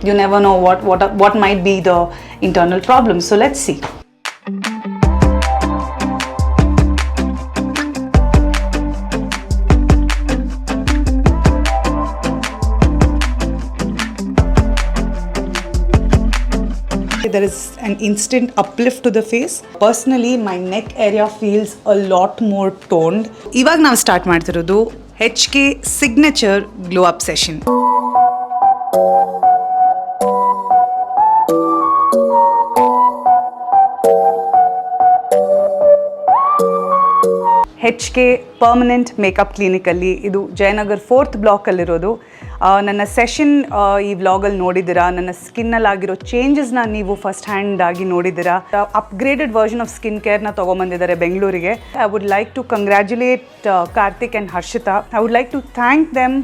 You never know what might be the internal problem. So let's see. There is an instant uplift to the face. Personally, my neck area feels a lot more toned. ಇವಾಗ ನಾವು start ಮಾಡ್ತಿರೋದು HK signature glow up session. HK permanent makeup ಕ್ಲಿನಿಕಲ್ಲಿ, ಇದು Jayanagar 4th ಬ್ಲಾಕಲ್ಲಿರೋದು. ನನ್ನ session ಈ ವ್ಲಾಗಲ್ಲಿ ನೋಡಿದ್ದೀರಾ. ನನ್ನ ಸ್ಕಿನ್ನಲ್ಲಾಗಿರೋ ಚೇಂಜಸ್ನ ನೀವು ಫಸ್ಟ್ ಹ್ಯಾಂಡ್ ಆಗಿ ನೋಡಿದ್ದೀರಾ. ಅಪ್ಗ್ರೇಡೆಡ್ ವರ್ಷನ್ ಆಫ್ ಸ್ಕಿನ್ ಕೇರ್ನ ತೊಗೊಂಬಂದಿದ್ದಾರೆ ಬೆಂಗಳೂರಿಗೆ. I would like to congratulate Karthik and Harshita. I would like to thank them